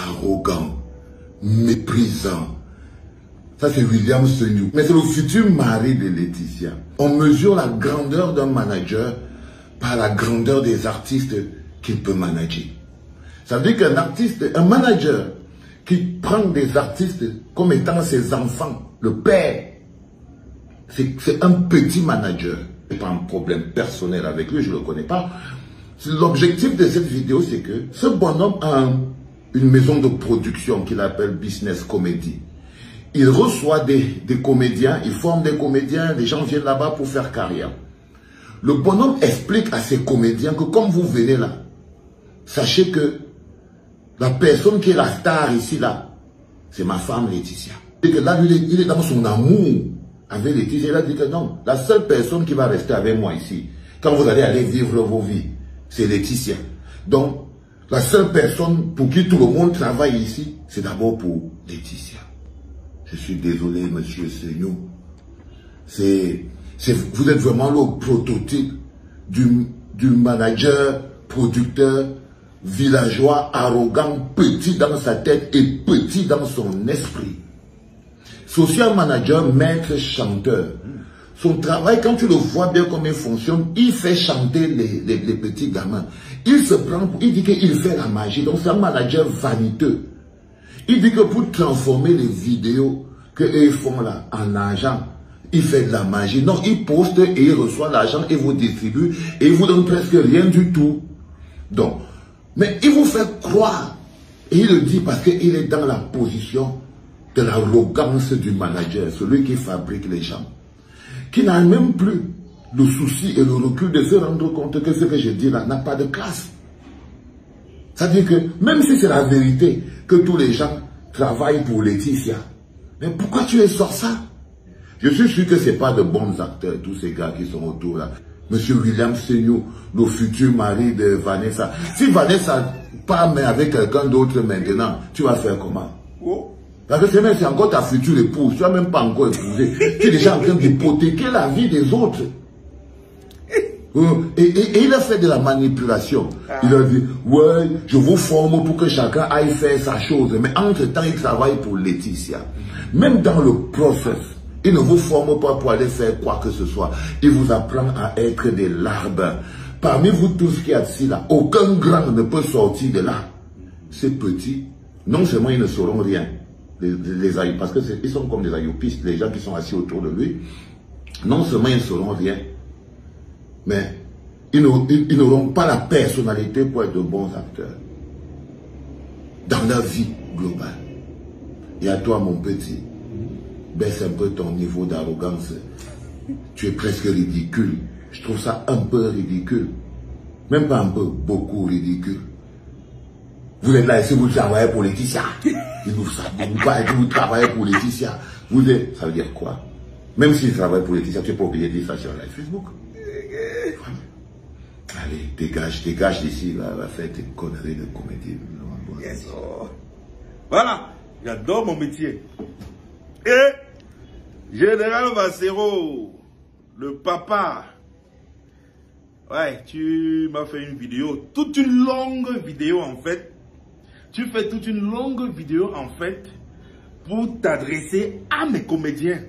arrogant, méprisant. Ça, c'est William Senyou. Mais c'est le futur mari de Laetitia. On mesure la grandeur d'un manager par la grandeur des artistes qu'il peut manager. Ça veut dire qu'un artiste, un manager qui prend des artistes comme étant ses enfants, le père, c'est un petit manager. Je n'ai pas un problème personnel avec lui, je ne le connais pas. L'objectif de cette vidéo, c'est que ce bonhomme a une maison de production qu'il appelle Business Comedy. Il reçoit des comédiens, il forme des comédiens, les gens viennent là-bas pour faire carrière. Le bonhomme explique à ses comédiens que comme vous venez là, sachez que la personne qui est la star ici là, c'est ma femme Laetitia. Et que là, il est dans son amour avec Laetitia. Il a dit que non, la seule personne qui va rester avec moi ici, quand vous allez aller vivre vos vies, c'est Laetitia. Donc, la seule personne pour qui tout le monde travaille ici, c'est d'abord pour Laetitia. Je suis désolé, monsieur Senyou. Vous êtes vraiment le prototype du manager, producteur, villageois, arrogant, petit dans sa tête et petit dans son esprit. Social manager, maître chanteur. Son travail, quand tu le vois bien comme il fonctionne, il fait chanter les petits gamins. Il se prend, il dit qu'il fait la magie. Donc c'est un manager vaniteux. Il dit que pour transformer les vidéos qu'ils font là en argent, il fait de la magie. Non, il poste et il reçoit l'argent et vous distribue et il vous donne presque rien du tout. Donc, mais il vous fait croire, et il le dit parce qu'il est dans la position de l'arrogance du manager, celui qui fabrique les gens, qui n'a même plus le souci et le recul de se rendre compte que ce que je dis là n'a pas de classe. C'est-à-dire que même si c'est la vérité que tous les gens travaillent pour Laetitia, mais pourquoi tu les sors ça? Je suis sûr que ce n'est pas de bons acteurs, tous ces gars qui sont autour là. Monsieur William Senyou, le futur mari de Vanessa. Si Vanessa part mais avec quelqu'un d'autre maintenant, tu vas faire comment? Oh. Parce que c'est encore ta future épouse, tu n'as même pas encore épousé. Tu es déjà en train d'hypothéquer la vie des autres. Et il a fait de la manipulation. Il a dit, ouais, je vous forme pour que chacun aille faire sa chose. Mais entre-temps, il travaille pour Laetitia. Même dans le process, il ne vous forme pas pour aller faire quoi que ce soit. Il vous apprend à être des larbins. Parmi vous tous qui êtes ici là, aucun grand ne peut sortir de là. Ces petits, non seulement ils ne sauront rien, parce qu'ils sont comme des ayopistes, les gens qui sont assis autour de lui, non seulement ils ne sauront rien, mais ils n'auront pas la personnalité pour être de bons acteurs dans la vie globale. Et à toi, mon petit, baisse un peu ton niveau d'arrogance. Tu es presque ridicule. Je trouve ça un peu ridicule. Même pas un peu, beaucoup ridicule. Vous êtes là et si vous travaillez pour Laetitia, vous travaillez pour Laetitia, vous êtes, ça veut dire quoi? Même s'il travaille pour Laetitia, tu n'es pas obligé de dire ça sur live Facebook. Allez, dégage d'ici, va faire tes conneries de comédie. Yes. Voilà, j'adore mon métier. Et Général Vassero, le papa. Ouais, tu m'as fait une vidéo, toute une longue vidéo en fait. Tu fais toute une longue vidéo en fait pour t'adresser à mes comédiens.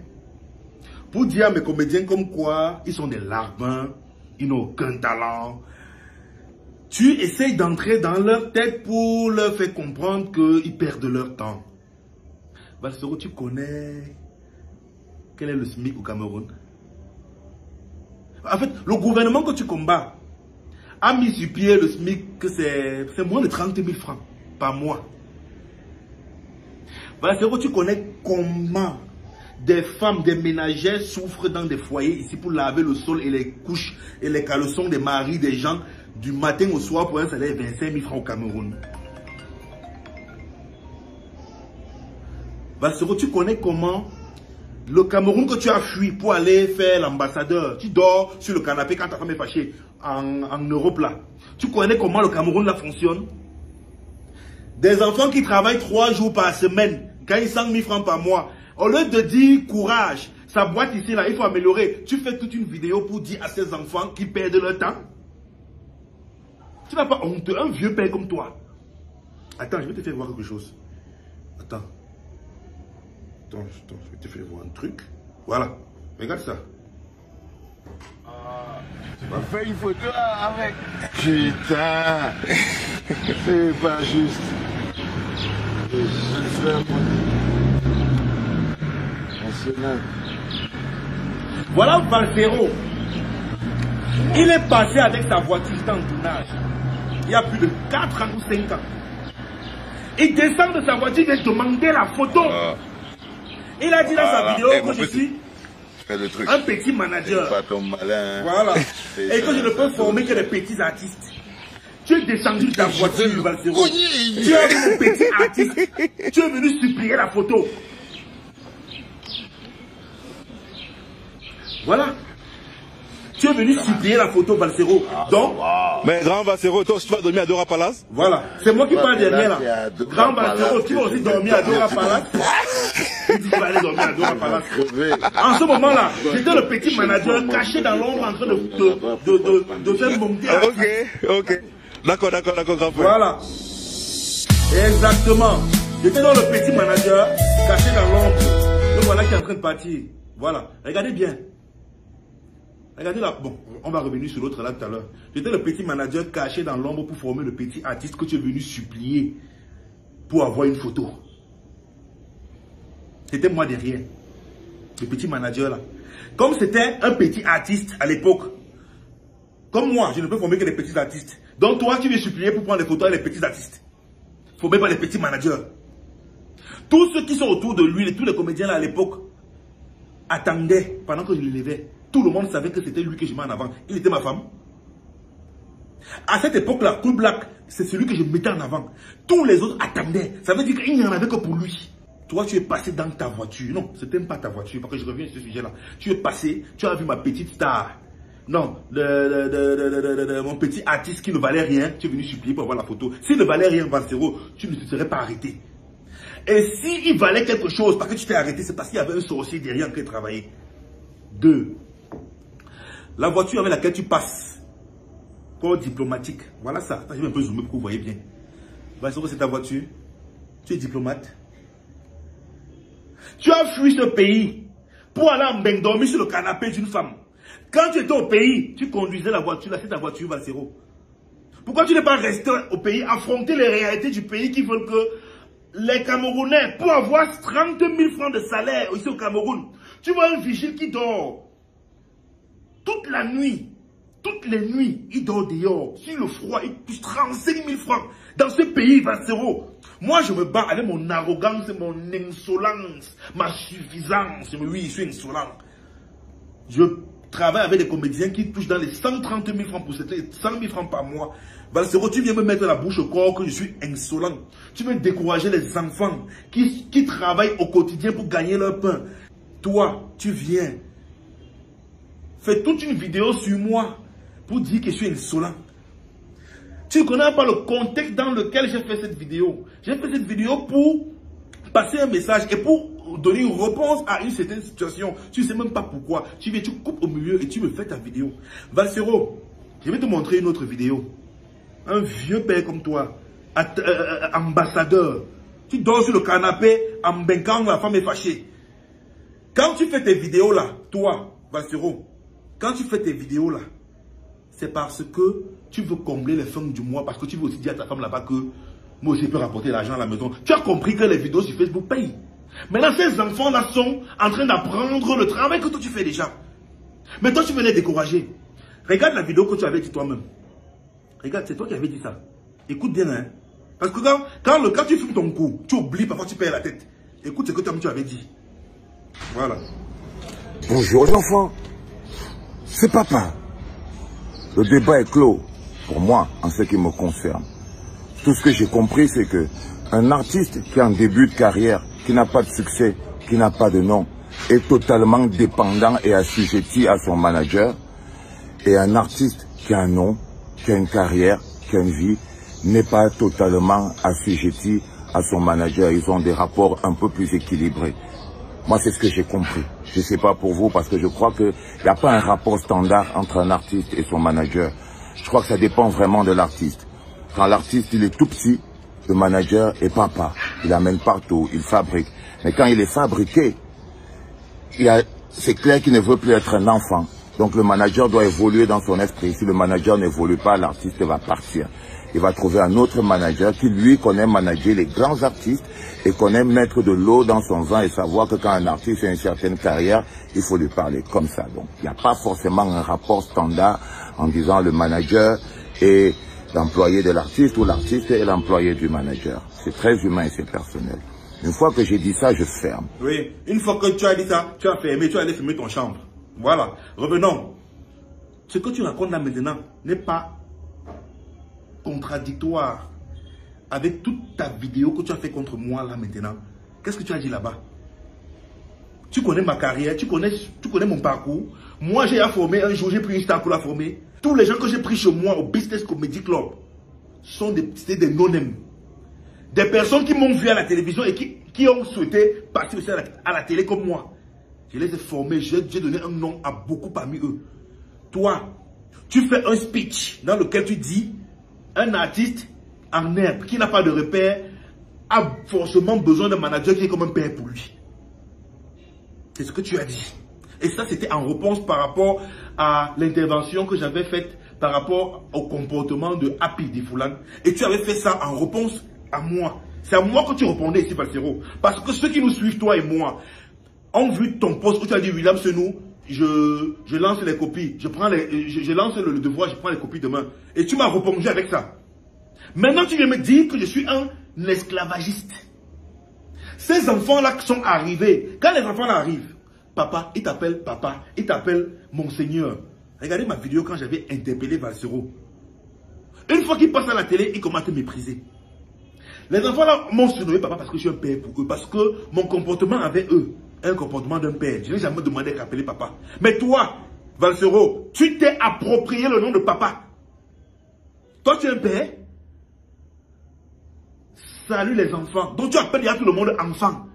Pour dire à mes comédiens comme quoi ils sont des larbins, ils n'ont aucun talent. Tu essayes d'entrer dans leur tête pour leur faire comprendre qu'ils perdent leur temps. Vassero, tu connais quel est le SMIC au Cameroun? En fait, le gouvernement que tu combats a mis sur pied le SMIC que c'est moins de 30 000 francs par mois. Vassero, tu connais comment des femmes, des ménagères souffrent dans des foyers ici pour laver le sol et les couches et les caleçons des maris des gens du matin au soir pour un salaire de 25 000 francs au Cameroun. Vassero, tu connais comment le Cameroun que tu as fui pour aller faire l'ambassadeur, tu dors sur le canapé quand ta femme est fâchée en Europe là. Tu connais comment le Cameroun là fonctionne? Des enfants qui travaillent 3 jours par semaine, gagnent 100 000 francs par mois. Au lieu de dire courage, sa boîte ici là, il faut améliorer. Tu fais toute une vidéo pour dire à ces enfants qui perdent leur temps. Tu n'as pas honte, un vieux père comme toi. Attends, je vais te faire voir quelque chose. Attends, je vais te faire voir un truc. Voilà, regarde ça. Tu m'as fait une photo avec. Putain, c'est pas juste. Voilà Valsero. Il est passé avec sa voiture en tournage. Il y a plus de 4 ans ou 5 ans. Il descend de sa voiture et demander la photo. Il a dit dans sa vidéo que je suis un petit manager. Pas ton malin. Voilà. Et que je ne peux former que des petits artistes. Tu es descendu de ta voiture, Valsero. Tu es un petit artiste. Tu es venu supplier la photo. Voilà. Tu es venu supplier la photo, Valsero. Donc, mais grand Valsero, toi, tu vas dormir à Dora Palace? Voilà. C'est moi qui parle derrière là. Grand Valsero, tu vas aussi dormir à Dora Palace. Tu vas aller dormir à Dora Palace. En ce moment-là, j'étais le petit manager caché dans l'ombre en train de faire monter. Ok. D'accord, grand frère. Voilà. Exactement. J'étais dans le petit manager caché dans l'ombre. Donc voilà qui est en train de partir. Voilà. Regardez bien. Regardez là. Bon, on va revenir sur l'autre là tout à l'heure. J'étais le petit manager caché dans l'ombre pour former le petit artiste que tu es venu supplier pour avoir une photo. C'était moi derrière. Le petit manager là. Comme c'était un petit artiste à l'époque, comme moi, je ne peux former que les petits artistes. Donc toi, tu viens supplier pour prendre les photos avec les petits artistes. Formé par les petits managers. Tous ceux qui sont autour de lui, tous les comédiens là à l'époque, attendaient pendant que je le levais. Tout le monde savait que c'était lui que je mets en avant. Il était ma femme. À cette époque-là, Cool Black, c'est celui que je mettais en avant. Tous les autres attendaient. Ça veut dire qu'il n'y en avait que pour lui. Toi, tu es passé dans ta voiture. Non, ce n'était même pas ta voiture, parce que je reviens sur ce sujet-là. Tu es passé, tu as vu ma petite star. Non, mon petit artiste qui ne valait rien, tu es venu supplier pour avoir la photo. S'il ne valait rien, Valsero, tu ne te serais pas arrêté. Et s'il valait quelque chose, parce que tu t'es arrêté, c'est parce qu'il y avait un sorcier derrière qui travaillait. 2. La voiture avec laquelle tu passes, corps diplomatique, voilà ça. Je vais un peu zoomer pour que vous voyez bien. Valsero, c'est ta voiture. Tu es diplomate. Tu as fui ce pays pour aller dormir sur le canapé d'une femme. Quand tu étais au pays, tu conduisais la voiture, là c'est ta voiture, Valsero. Pourquoi tu n'es pas resté au pays, affronter les réalités du pays qui veulent que les Camerounais, pour avoir 30 000 francs de salaire ici au Cameroun, tu vois un vigile qui dort toute la nuit, toutes les nuits, il dort dehors, sur le froid, il touche 35 000 francs dans ce pays, Valsero. Moi, je me bats avec mon arrogance, mon insolence, ma suffisance. Oui, je suis insolent. Je travaille avec des comédiens qui touchent dans les 130 000 francs pour 100 000 francs par mois. Valsero, tu viens me mettre la bouche au corps que je suis insolent. Tu veux décourager les enfants qui travaillent au quotidien pour gagner leur pain. Toi, tu viens. Fais toute une vidéo sur moi pour dire que je suis insolent. Tu ne connais pas le contexte dans lequel j'ai fait cette vidéo. J'ai fait cette vidéo pour passer un message et pour donner une réponse à une certaine situation. Tu ne sais même pas pourquoi. Tu viens, tu coupes au milieu et tu me fais ta vidéo. Valsero, je vais te montrer une autre vidéo. Un vieux père comme toi, ambassadeur. Tu dors sur le canapé en benquant, la femme est fâchée. Quand tu fais tes vidéos là, toi, Valsero, quand tu fais tes vidéos là, c'est parce que tu veux combler les fins du mois, parce que tu veux aussi dire à ta femme là-bas que moi aussi je peux rapporter l'argent à la maison. Tu as compris que les vidéos sur Facebook payent. Maintenant, ces enfants-là sont en train d'apprendre le travail que toi tu fais déjà. Mais toi, tu veux les décourager. Regarde la vidéo que tu avais dit toi-même. Regarde, c'est toi qui avais dit ça. Écoute bien, hein. Parce que quand tu filmes ton coup, tu oublies, parfois tu perds la tête. Écoute ce que toi-même tu avais dit. Voilà. Bonjour les enfants. C'est papa. Le débat est clos, pour moi, en ce qui me concerne. Tout ce que j'ai compris, c'est que un artiste qui est en début de carrière, qui n'a pas de succès, qui n'a pas de nom, est totalement dépendant et assujetti à son manager. Et un artiste qui a un nom, qui a une carrière, qui a une vie, n'est pas totalement assujetti à son manager. Ils ont des rapports un peu plus équilibrés. Moi, c'est ce que j'ai compris. Je ne sais pas pour vous, parce que je crois qu'il n'y a pas un rapport standard entre un artiste et son manager. Je crois que ça dépend vraiment de l'artiste. Quand l'artiste, il est tout petit, Le manager est papa. Il amène partout, il fabrique. Mais quand il est fabriqué, c'est clair qu'il ne veut plus être un enfant. Donc le manager doit évoluer dans son esprit. Si le manager n'évolue pas, l'artiste va partir. Il va trouver un autre manager qui, lui, connaît manager les grands artistes et connaît mettre de l'eau dans son vin et savoir que quand un artiste a une certaine carrière, il faut lui parler comme ça. Donc il n'y a pas forcément un rapport standard en disant le manager est l'employé de l'artiste ou l'artiste est l'employé du manager. C'est très humain et c'est personnel. Une fois que j'ai dit ça, je ferme. Oui, une fois que tu as dit ça, tu as fermé, tu as allé fermer ton chambre. Voilà, revenons. Ce que tu racontes là maintenant n'est pas contradictoire avec toute ta vidéo que tu as fait contre moi là maintenant. Qu'est-ce que tu as dit là-bas? Tu connais ma carrière, tu connais mon parcours. Moi, j'ai formé un jour, j'ai pris une star pour la former. Tous les gens que j'ai pris chez moi au Business Comedy Club sont des non-name. Des personnes qui m'ont vu à la télévision et qui ont souhaité participer à la télé comme moi. Je les ai formés, j'ai donné un nom à beaucoup parmi eux. Toi, tu fais un speech dans lequel tu dis un artiste en herbe qui n'a pas de repère a forcément besoin d'un manager qui est comme un père pour lui. C'est ce que tu as dit. Et ça, c'était en réponse par rapport à l'intervention que j'avais faite par rapport au comportement de Happy Difoulan. Et tu avais fait ça en réponse à moi. C'est à moi que tu répondais ici, Valsero. Parce que ceux qui nous suivent, toi et moi, ont vu ton post où tu as dit William Senou, je lance les copies, je lance le devoir, je prends les copies demain. Et tu m'as répondu avec ça. Maintenant, tu viens me dire que je suis un esclavagiste. Ces enfants-là qui sont arrivés, quand les enfants là arrivent, papa, il t'appelle Monseigneur. Regardez ma vidéo quand j'avais interpellé Valsero. Une fois qu'il passe à la télé, il commence à te mépriser. Les enfants là m'ont surnommé papa parce que je suis un père pour eux, parce que mon comportement avec eux, un comportement d'un père. Je n'ai jamais demandé qu'à appeler papa. Mais toi, Valsero, tu t'es approprié le nom de papa. Toi, tu es un père. Salut les enfants. Donc tu appelles tout le monde enfant.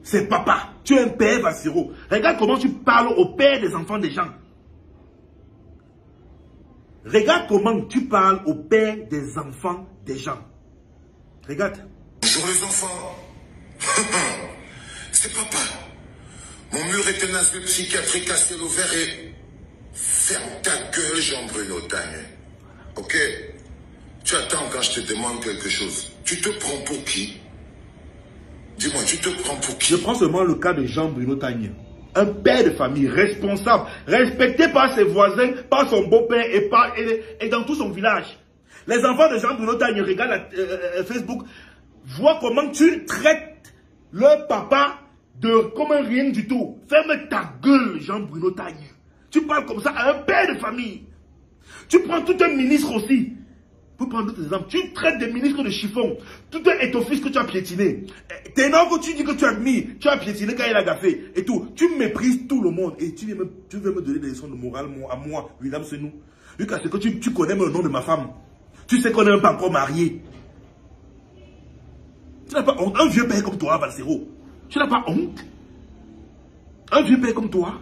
C'est papa. Tu es un père, Valsero. Regarde comment tu parles au père des enfants des gens. Regarde comment tu parles au père des enfants des gens. Regarde. Bonjour les enfants. C'est papa. Mon mur est un asile psychiatrique à ciel ouvert et... Ferme ta gueule, Jean-Bruno Tagne. Ok? Tu attends quand je te demande quelque chose. Tu te prends pour qui? Dis-moi, tu te prends pour qui? Je prends seulement le cas de Jean-Bruno Tagne. Un père de famille responsable, respecté par ses voisins, par son beau-père et dans tout son village. Les enfants de Jean-Bruno Tagne regardent Facebook, voient comment tu traites leur papa comme un rien du tout. Ferme ta gueule, Jean-Bruno Tagne. Tu parles comme ça à un père de famille. Tu prends tout un ministre aussi. Pour prendre d'autres exemples, tu traites des ministres de chiffon. Tout est ton fils que tu as piétiné. T'es énorme que tu dis que tu as mis, tu as piétiné quand il a gaffé et tout. Tu méprises tout le monde et tu veux me donner des leçons de morale à moi, William Senou. Lucas, c'est que tu connais le nom de ma femme. Tu sais qu'on n'est même pas encore marié. Tu n'as pas honte. Un vieux père comme toi, Valsero. Tu n'as pas honte. Un vieux père comme toi.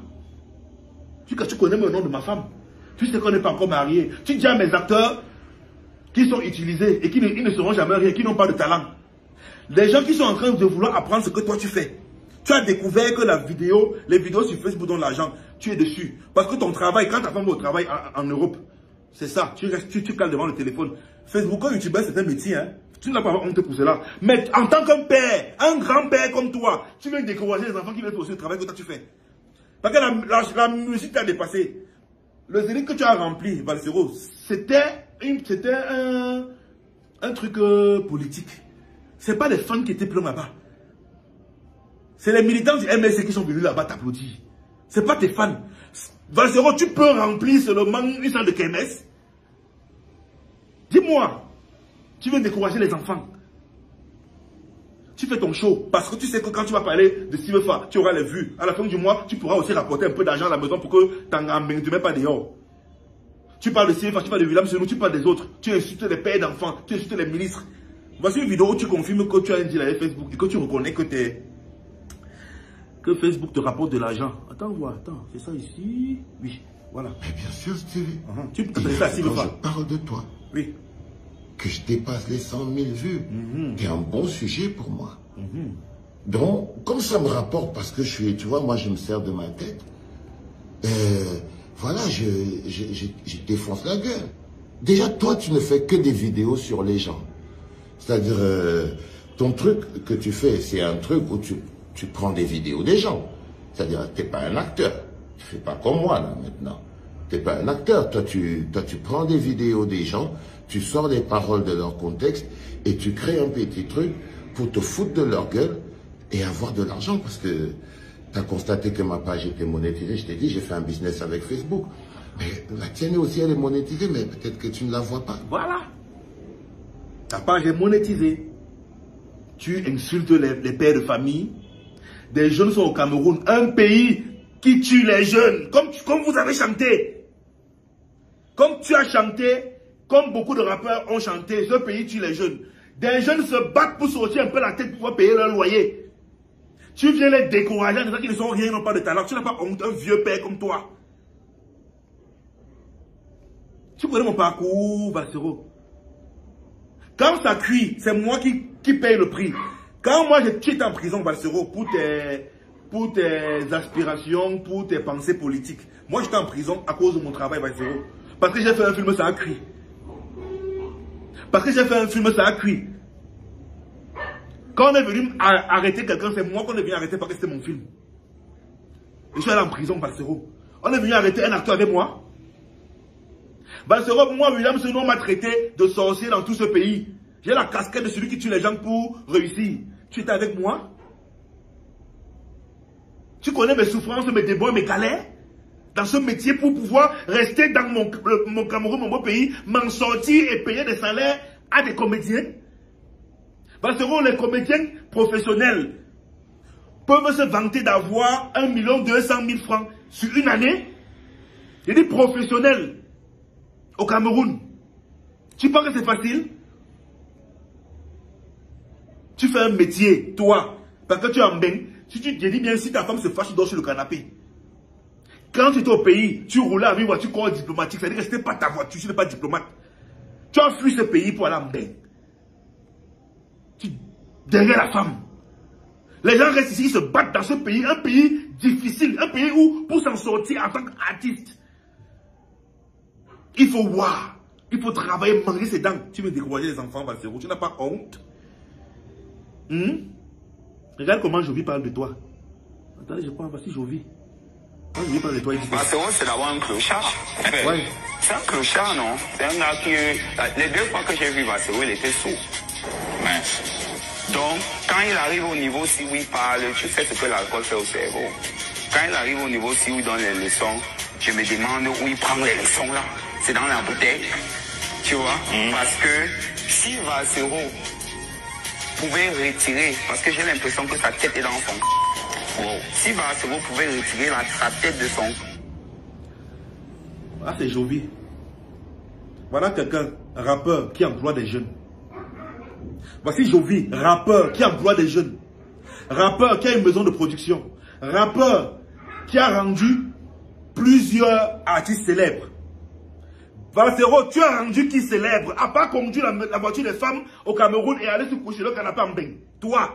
Lucas, tu connais le nom de ma femme. Tu sais qu'on n'est pas encore marié. Tu dis à mes acteurs qui sont utilisés et qui ne seront jamais rien, qui n'ont pas de talent. Les gens qui sont en train de vouloir apprendre ce que toi tu fais. Tu as découvert que les vidéos sur Facebook donnent l'argent. Tu es dessus. Parce que ton travail, quand ta femme va au travail en Europe, c'est ça. Tu cales devant le téléphone. Facebook, comme youtubeur, c'est un métier. Hein? Tu n'as pas honte pour cela. Mais en tant qu'un père, un grand-père comme toi, tu viens décourager les enfants qui viennent aussi le travail que toi tu fais. Parce que la musique t'a dépassé. Le zénith que tu as rempli, Valsero, c'était un truc politique. C'est pas les fans qui étaient pleins là-bas. C'est les militants du MSC qui sont venus là-bas t'applaudir. C'est pas tes fans. Valsero, tu peux remplir seulement une salle de KMS. Dis-moi, tu veux décourager les enfants. Tu fais ton show parce que tu sais que quand tu vas parler de Sivefa, tu auras les vues. À la fin du mois, tu pourras aussi rapporter un peu d'argent à la maison pour que tu ne mets pas dehors. Tu parles de Sivefa, tu parles de William Senou, tu parles des autres. Tu insultes les pères d'enfants, tu insultes les ministres. Voici une vidéo où tu confirmes que tu as un deal avec Facebook et que tu reconnais que Facebook te rapporte de l'argent. Attends, voir, attends, c'est ça ici. Oui, voilà. Mais bien sûr, Stevie. Tu peux ça à Sivefa. Je parle de toi. Oui. que je dépasse les 100 000 vues. C'est un bon sujet pour moi. Donc, comme ça me rapporte, parce que je suis, tu vois, moi je me sers de ma tête, voilà, je défonce la gueule. Déjà, toi, tu ne fais que des vidéos sur les gens. C'est-à-dire, ton truc que tu fais, c'est un truc où tu prends des vidéos des gens. C'est-à-dire, tu n'es pas un acteur. Tu ne fais pas comme moi, là, maintenant. Tu n'es pas un acteur. Toi, tu prends des vidéos des gens, tu sors les paroles de leur contexte et tu crées un petit truc pour te foutre de leur gueule et avoir de l'argent. Parce que tu as constaté que ma page était monétisée. Je t'ai dit, j'ai fait un business avec Facebook. Mais la tienne aussi, elle est monétisée, mais peut-être que tu ne la vois pas. Voilà. Ta page est monétisée. Tu insultes les pères de famille. Des jeunes sont au Cameroun, un pays qui tue les jeunes. Comme vous avez chanté. Comme tu as chanté, comme beaucoup de rappeurs ont chanté, ce pays tue les jeunes. Des jeunes se battent pour sortir un peu la tête pour pouvoir payer leur loyer. Tu viens les décourager en disant qu'ils ne sont rien, ils n'ont pas de talent. Tu n'as pas honte, un vieux père comme toi. Tu connais mon parcours, Bassero. Quand ça cuit, c'est moi qui paye le prix. Quand moi, tu étais en prison, Bassero, pour tes aspirations, pour tes pensées politiques. Moi, j'étais en prison à cause de mon travail, Bassero. Parce que j'ai fait un film, ça a cuit. Parce que j'ai fait un film, ça a cuit. Quand on est venu arrêter quelqu'un, c'est moi qu'on est venu arrêter parce que c'était mon film. Et je suis allé en prison, Bassero. On est venu arrêter un acteur avec moi. Bassero, moi, William Senon m'a traité de sorcier dans tout ce pays. J'ai la casquette de celui qui tue les gens pour réussir. Tu étais avec moi? Tu connais mes souffrances, mes déboires, mes galères? Dans ce métier pour pouvoir rester dans mon Cameroun, mon beau pays, m'en sortir et payer des salaires à des comédiens? Bassero, les comédiens professionnels peuvent se vanter d'avoir 1 200 000 francs sur une année. J'ai dit professionnels. Au Cameroun. Tu penses que c'est facile? Tu fais un métier, toi, parce que tu es en bain. Si tu dis bien, si ta femme se fâche, tu dors sur le canapé. Quand tu étais au pays, tu roulais avec une voiture corps diplomatique, c'est-à-dire que ce n'était pas ta voiture, tu n'es pas diplomate. Tu as fui ce pays pour aller en bain. Derrière la femme. Les gens restent ici, ils se battent dans ce pays, un pays difficile, un pays où, pour s'en sortir en tant qu'artiste, il faut voir, il faut travailler, manger ses dents. Tu veux décourager les enfants, Bassero, tu n'as pas honte? Regarde comment Jovi parle de toi. Attendez, je prends, voici Jovi. Quand Jovi parle de toi, il dit... Bassero, c'est d'abord un clochard. Ouais. C'est un clochard, non? C'est un gars qui... Les 2 fois que j'ai vu Bassero, il était sourd. Ouais. Donc, quand il arrive au niveau si où il parle, tu sais ce que l'alcool fait au cerveau. Quand il arrive au niveau si où il donne les leçons, je me demande où il prend les leçons là. C'est dans la bouteille, tu vois, parce que si Bassero pouvait retirer, parce que j'ai l'impression que sa tête est dans son... Si Bassero pouvait retirer sa tête de son... Ah, c'est Jovi. Voilà quelqu'un, rappeur, qui emploie des jeunes. Voici Jovi, rappeur, qui emploie des jeunes. Rappeur, qui a une maison de production. Rappeur, qui a rendu plusieurs artistes célèbres. Bassero, tu as rendu qui célèbre, à pas conduire la voiture des femmes au Cameroun et aller se coucher le canapé en bain. Toi,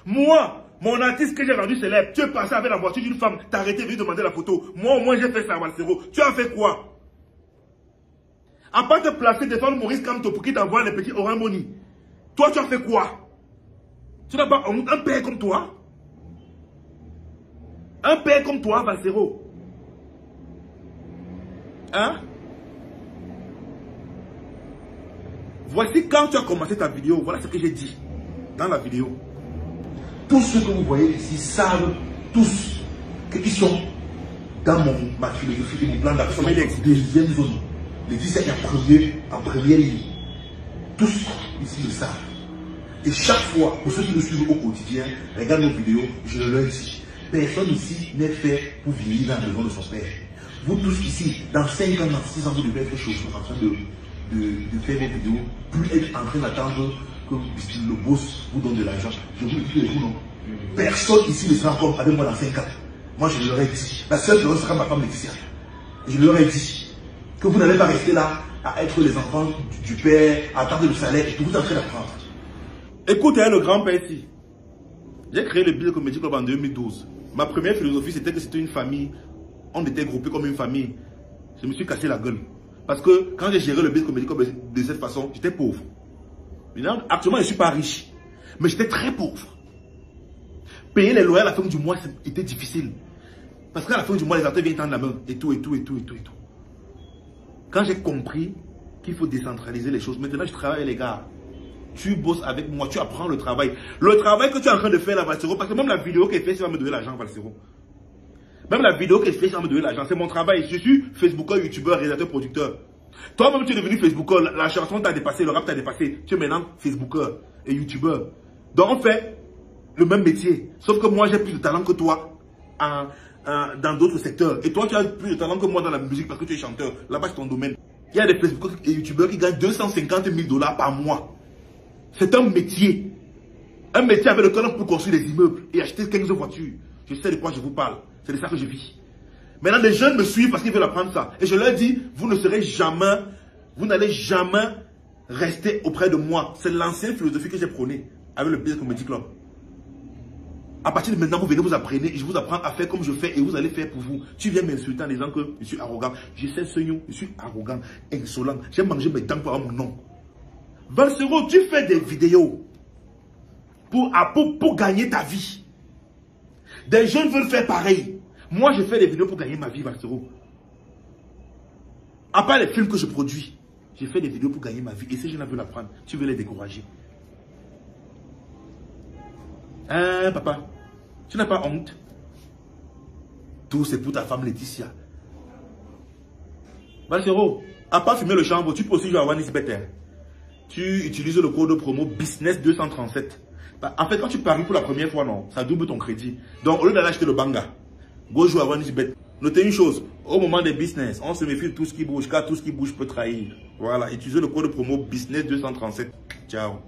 moi, mon artiste que j'ai rendu célèbre, tu es passé avec la voiture d'une femme, t'as arrêté de lui demander la photo. Moi, au moins, j'ai fait ça, Bassero. Tu as fait quoi? À part te placer, défendre Maurice Kamto pour qu'il t'envoie les petits Orange Money. Toi, tu as fait quoi? Tu n'as pas honte? Un père comme toi? Un père comme toi, Bassero? Hein? Voici quand tu as commencé ta vidéo, voilà ce que j'ai dit dans la vidéo. Tous ceux que vous voyez ici savent tous qu'ils sont dans ma philosophie et mon plan d'action. Deuxième zone. Les 17 en première ligne. Tous ici le savent. Et chaque fois, pour ceux qui nous suivent au quotidien, regardent nos vidéos, je le leur dis. Personne ici n'est fait pour vieillir dans la maison de son père. Vous tous ici, dans 5 ans, dans 6 ans, vous devez être chauffeur en train de faire des vidéos, plus être en train d'attendre que le boss vous donne de l'argent. Je vous le dis, vous non. Personne ici ne sera encore avec moi dans 5 ans. Moi, je leur ai dit. La seule personne sera ma femme Laetitia. Je leur ai dit que vous n'allez pas rester là à être les enfants du père, à attendre le salaire, et tout, vous êtes en train d'apprendre. Écoute, le grand-père ici. J'ai créé le Bill Comedy Club en 2012. Ma première philosophie, c'était que c'était une famille. On était groupés comme une famille. Je me suis cassé la gueule. Parce que quand j'ai géré le Bill Comedy Club de cette façon, j'étais pauvre. Maintenant, actuellement, je ne suis pas riche. Mais j'étais très pauvre. Payer les loyers à la fin du mois, c'était difficile. Parce qu'à la fin du mois, les artistes viennent tendre la main. Et tout. Quand j'ai compris qu'il faut décentraliser les choses, maintenant je travaille avec les gars. Tu bosses avec moi, tu apprends le travail. Le travail que tu es en train de faire là, Valsero, parce que même la vidéo que je fais, ça va me donner l'argent, Valsero. Même la vidéo que je fais, ça va me donner l'argent. C'est mon travail. Je suis Facebooker, YouTuber, réalisateur, producteur. Toi-même, tu es devenu Facebooker. La chanson t'a dépassé, le rap t'a dépassé. Tu es maintenant Facebooker et YouTuber. Donc on fait le même métier. Sauf que moi, j'ai plus de talent que toi dans d'autres secteurs. Et toi, tu as plus de talent que moi dans la musique parce que tu es chanteur. Là-bas, c'est ton domaine. Il y a des Facebookers et YouTubers qui gagnent 250 000 $ par mois. C'est un métier. Un métier avec lequel on peut construire des immeubles et acheter 15 voitures. Je sais de quoi je vous parle. C'est de ça que je vis. Maintenant, les jeunes me suivent parce qu'ils veulent apprendre ça. Et je leur dis, vous n'allez jamais rester auprès de moi. C'est l'ancienne philosophie que j'ai prônée avec le Bill Comedy Club. À partir de maintenant, vous venez, vous apprenez et je vous apprends à faire comme je fais et vous allez faire pour vous. Tu viens m'insulter en disant que je suis arrogant. Je sais ce nom, je suis arrogant, insolent. J'ai mangé mes dents pour avoir mon nom. Valsero, tu fais des vidéos pour gagner ta vie. Des jeunes veulent faire pareil. Moi, je fais des vidéos pour gagner ma vie, Valsero. À part les films que je produis, je fais des vidéos pour gagner ma vie. Et ces jeunes veulent apprendre. Tu veux les décourager. Hein, papa? Tu n'as pas honte? Tout c'est pour ta femme Laetitia. Valsero, à part fumer le chanvre, tu peux aussi jouer à One is Better. Tu utilises le code promo Business 237. En fait, quand tu paries pour la première fois, non, ça double ton crédit. Donc, au lieu d'aller acheter le banga, go jouer à One is Bet. Notez une chose, au moment des business, on se méfie de tout ce qui bouge, car tout ce qui bouge peut trahir. Voilà, utilisez le code promo Business 237. Ciao.